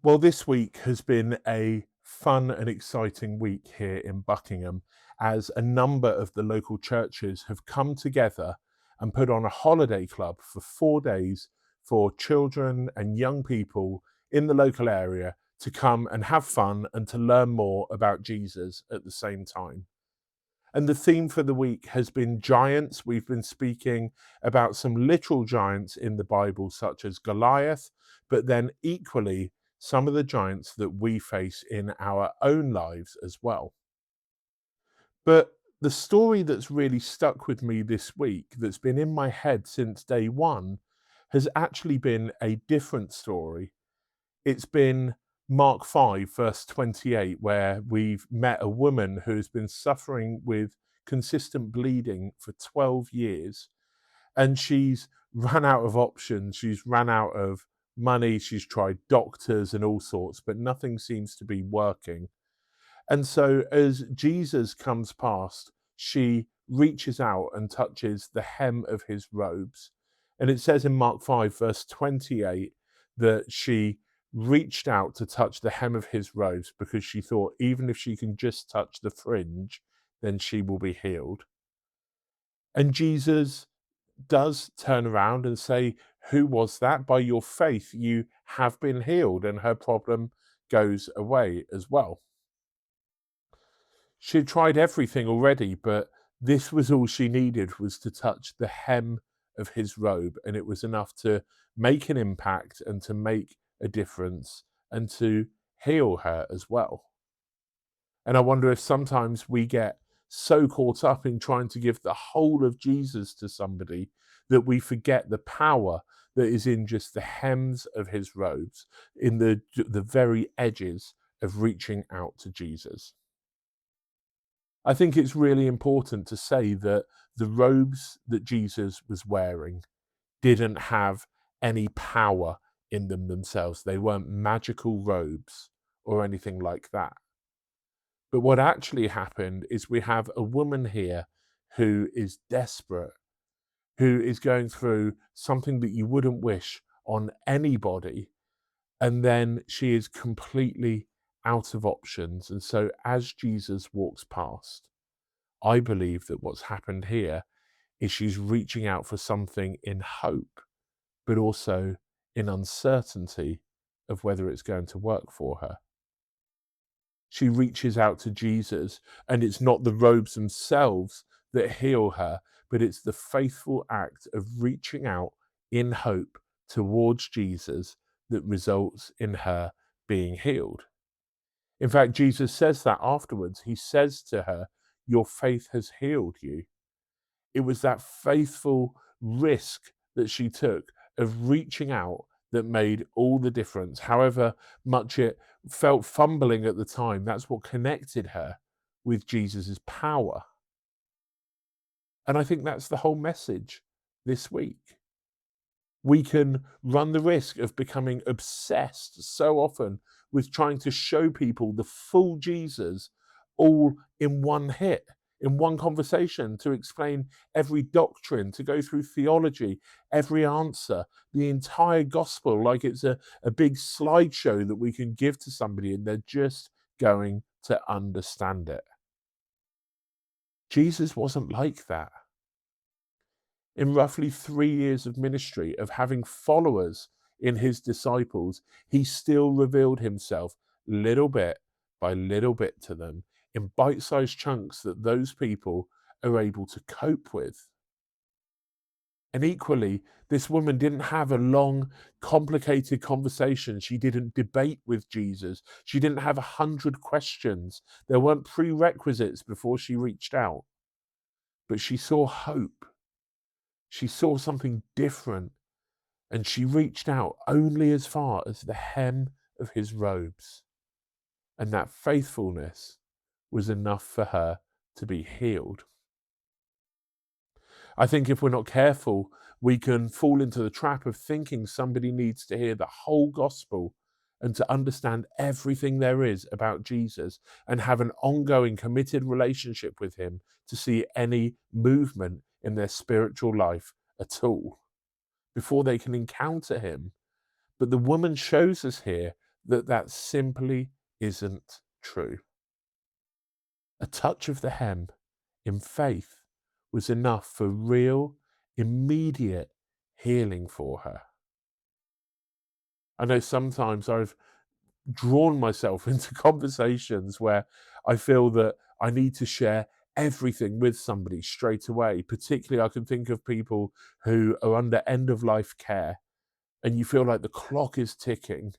Well, this week has been a fun and exciting week here in Buckingham as a number of the local churches have come together and put on a holiday club for 4 days for children and young people in the local area to come and have fun and to learn more about Jesus at the same time. And the theme for the week has been giants. We've been speaking about some literal giants in the Bible, such as Goliath, but then equally some of the giants that we face in our own lives as well. But the story that's really stuck with me this week, that's been in my head since day one, has actually been a different story. It's been Mark 5, verse 28, where we've met a woman who's been suffering with consistent bleeding for 12 years. And she's run out of options. She's run out of money. She's tried doctors and all sorts, but nothing seems to be working. And so as Jesus comes past, she reaches out and touches the hem of his robes. And it says in Mark 5, verse 28, that she reached out to touch the hem of his robes because she thought, even if she can just touch the fringe, then she will be healed. And Jesus does turn around and say, "Who was that? By your faith, you have been healed." And her problem goes away as well. She'd tried everything already, but this was all she needed, was to touch the hem of his robe, and it was enough to make an impact and to make a difference and to heal her as well. And I wonder if sometimes we get so caught up in trying to give the whole of Jesus to somebody that we forget the power that is in just the hems of his robes, in the very edges of reaching out to Jesus. I think it's really important to say that the robes that Jesus was wearing didn't have any power in them themselves. They weren't magical robes or anything like that. But what actually happened is we have a woman here who is desperate, who is going through something that you wouldn't wish on anybody. And then she is completely out of options. And so as Jesus walks past, I believe that what's happened here is she's reaching out for something in hope, but also in uncertainty of whether it's going to work for her. She reaches out to Jesus, and it's not the robes themselves that heal her, but it's the faithful act of reaching out in hope towards Jesus that results in her being healed. In fact, Jesus says that afterwards. He says to her, "Your faith has healed you." It was that faithful risk that she took of reaching out that made all the difference. However much it felt fumbling at the time, that's what connected her with Jesus's power. And I think that's the whole message this week. We can run the risk of becoming obsessed so often with trying to show people the full Jesus all in one hit, in one conversation, to explain every doctrine, to go through theology, every answer, the entire gospel, like it's a big slideshow that we can give to somebody and they're just going to understand it. Jesus wasn't like that. In roughly 3 years of ministry, of having followers in his disciples, he still revealed himself little bit by little bit to them in bite sized chunks that those people are able to cope with. And equally, this woman didn't have a long, complicated conversation. She didn't debate with Jesus. She didn't have 100 questions. There weren't prerequisites before she reached out, but she saw hope. She saw something different, and she reached out only as far as the hem of his robes. And that faithfulness was enough for her to be healed. I think if we're not careful, we can fall into the trap of thinking somebody needs to hear the whole gospel and to understand everything there is about Jesus and have an ongoing committed relationship with him to see any movement in their spiritual life at all before they can encounter him. But the woman shows us here that that simply isn't true. A touch of the hem in faith was enough for real, immediate healing for her. I know sometimes I've drawn myself into conversations where I feel that I need to share everything with somebody straight away. Particularly, I can think of people who are under end of life care, and you feel like the clock is ticking,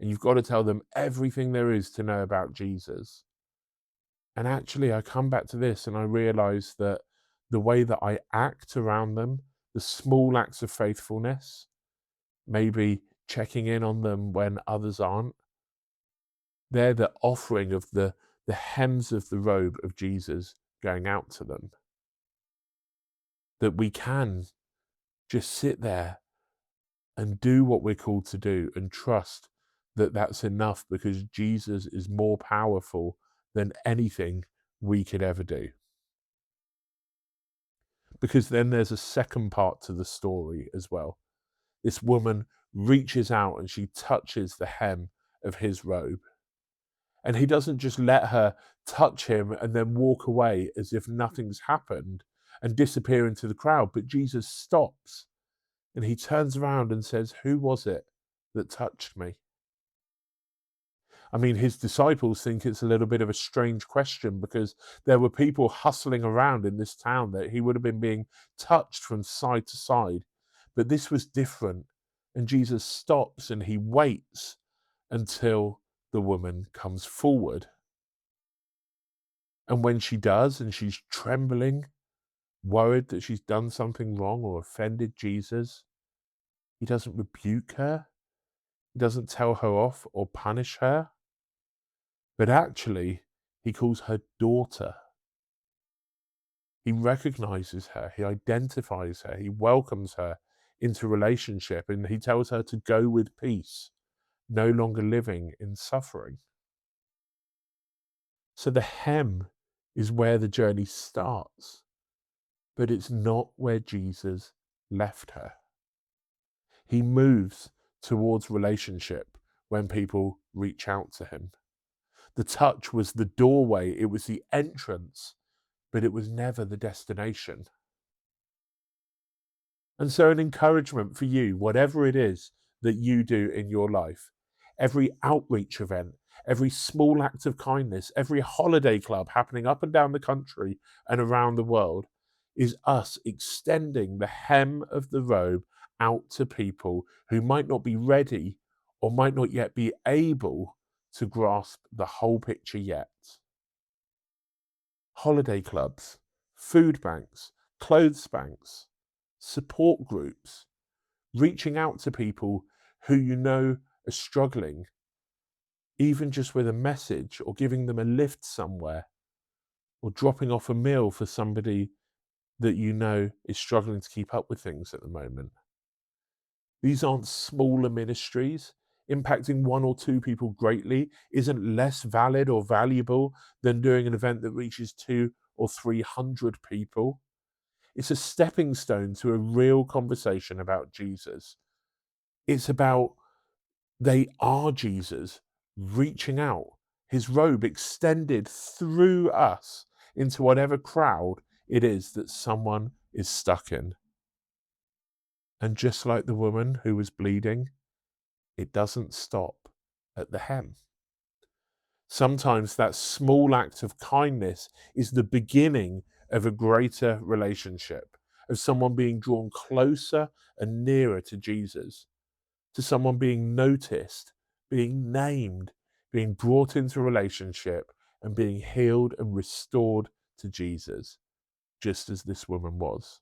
and you've got to tell them everything there is to know about Jesus. And actually, I come back to this and I realize that the way that I act around them, the small acts of faithfulness, maybe checking in on them when others aren't, they're the offering of the hems of the robe of Jesus going out to them. That we can just sit there and do what we're called to do and trust that that's enough because Jesus is more powerful than anything we could ever do. Because then there's a second part to the story as well. This woman reaches out and she touches the hem of his robe. And he doesn't just let her touch him and then walk away as if nothing's happened and disappear into the crowd. But Jesus stops and he turns around and says, "Who was it that touched me?" I mean, his disciples think it's a little bit of a strange question because there were people hustling around in this town that he would have been being touched from side to side. But this was different. And Jesus stops and he waits until the woman comes forward. And when she does, and she's trembling, worried that she's done something wrong or offended Jesus, he doesn't rebuke her. He doesn't tell her off or punish her. But actually, he calls her daughter. He recognizes her. He identifies her. He welcomes her into relationship. And he tells her to go with peace, no longer living in suffering. So the hem is where the journey starts. But it's not where Jesus left her. He moves towards relationship when people reach out to him. The touch was the doorway, it was the entrance, but it was never the destination. And so, an encouragement for you, whatever it is that you do in your life, every outreach event, every small act of kindness, every holiday club happening up and down the country and around the world, is us extending the hem of the robe out to people who might not be ready or might not yet be able to grasp the whole picture yet. Holiday clubs, food banks, clothes banks, support groups, reaching out to people who you know are struggling, even just with a message or giving them a lift somewhere or dropping off a meal for somebody that you know is struggling to keep up with things at the moment. These aren't smaller ministries. Impacting one or two people greatly isn't less valid or valuable than doing an event that reaches 200 or 300 people. It's a stepping stone to a real conversation about Jesus. It's about they are Jesus reaching out, his robe extended through us into whatever crowd it is that someone is stuck in. And just like the woman who was bleeding, it doesn't stop at the hem. Sometimes that small act of kindness is the beginning of a greater relationship, of someone being drawn closer and nearer to Jesus, to someone being noticed, being named, being brought into relationship, and being healed and restored to Jesus, just as this woman was.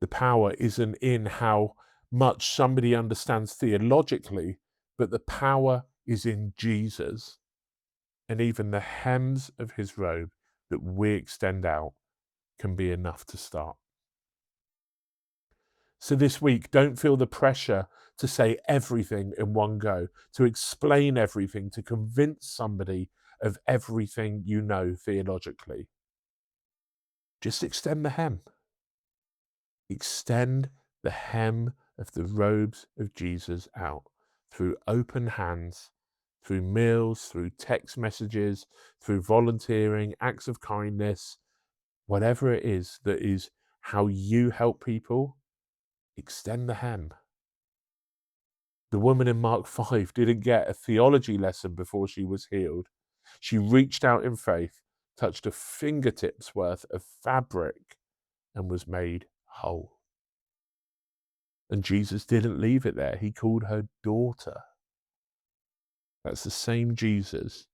The power isn't in how much somebody understands theologically, but the power is in Jesus. And even the hems of his robe that we extend out can be enough to start. So this week, don't feel the pressure to say everything in one go, to explain everything, to convince somebody of everything you know theologically. Just extend the hem. Extend the hem of the robes of Jesus out through open hands, through meals, through text messages, through volunteering, acts of kindness, whatever it is that is how you help people, extend the hem. The woman in Mark 5 didn't get a theology lesson before she was healed. She reached out in faith, touched a fingertip's worth of fabric, and was made whole. And Jesus didn't leave it there. He called her daughter. That's the same Jesus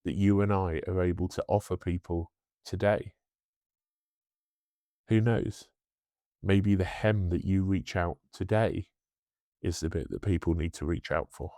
that you and I are able to offer people today. Who knows? Maybe the hem that you reach out today is the bit that people need to reach out for.